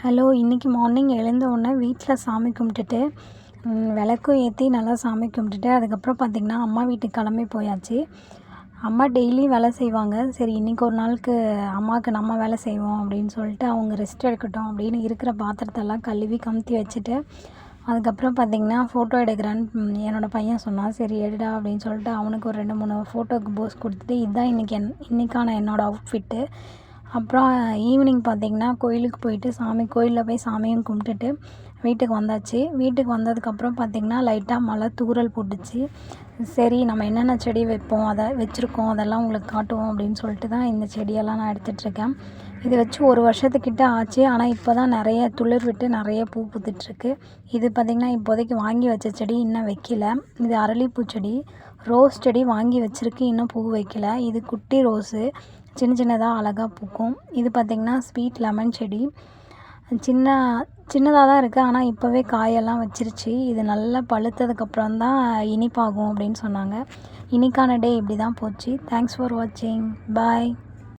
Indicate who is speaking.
Speaker 1: Hello! இன்றைக்கி morning எழுந்த உடனே வீட்டில் சாமி கும்பிட்டுட்டு, விளக்கும் ஏற்றி நல்லா சாமி கும்பிட்டுட்டு, அதுக்கப்புறம் பார்த்திங்கன்னா, அம்மா வீட்டுக்கு கிளம்பி போயாச்சு. அம்மா டெய்லியும் வேலை செய்வாங்க. சரி இன்றைக்கி ஒரு நாளுக்கு அம்மாவுக்கு நம்ம வேலை செய்வோம் அப்படின்னு சொல்லிட்டு, அவங்க ரெஸ்ட் எடுக்கட்டும் அப்படின்னு இருக்கிற பாத்திரத்தெல்லாம் கழுவி கமுத்தி வச்சுட்டு, அதுக்கப்புறம் பார்த்திங்கன்னா, ஃபோட்டோ எடுக்கிறேன்னு என்னோடய பையன் சொன்னான். சரி எடுடா அப்படின்னு சொல்லிட்டு அவனுக்கு ஒரு 2, 3 ஃபோட்டோவுக்கு போஸ் கொடுத்துட்டு, இதுதான் இன்றைக்கான என்னோடய அவுட்ஃபிட்டு. அப்புறம் ஈவினிங் பார்த்திங்கன்னா கோயிலுக்கு போயிட்டு கோயிலில் போய் சாமியும் கும்பிட்டுட்டு வீட்டுக்கு வந்தாச்சு. வீட்டுக்கு வந்ததுக்கப்புறம் பார்த்திங்கன்னா லைட்டாக மழை தூறல் போட்டுச்சு. சரி நம்ம என்னென்ன செடி வைப்போம் வச்சுருக்கோம் அதெல்லாம் உங்களுக்கு காட்டுவோம் அப்படின்னு சொல்லிட்டு தான் இந்த செடியெல்லாம் நான் எடுத்துகிட்ருக்கேன். இது வச்சு 1 வருஷத்துக்கிட்ட ஆச்சு. ஆனால் இப்போ தான் நிறைய துளிர் விட்டு நிறைய பூ பூத்துட்ருக்கு. இது பார்த்திங்கன்னா இப்போதைக்கு வாங்கி வச்ச செடி இன்னும் வைக்கல. இது அரளிப்பூ செடி. ரோஸ் செடி வாங்கி வச்சுருக்கு, இன்னும் பூ வைக்கல. இது குட்டி ரோஸு, சின்னதாக அழகாக பூக்கும். இது பார்த்திங்கன்னா ஸ்வீட் லெமன் செடி. சின்னதாக தான் இருக்குது, ஆனால் இப்போவே காயெல்லாம் வச்சிருச்சு. இது நல்லா பழுத்ததுக்கப்புறம் தான் இனிப்பாகும் அப்படின்னு சொன்னாங்க. இன்றைக்கான டே இப்படி தான் போச்சு. தேங்க்ஸ் ஃபார் வாட்சிங். பாய்.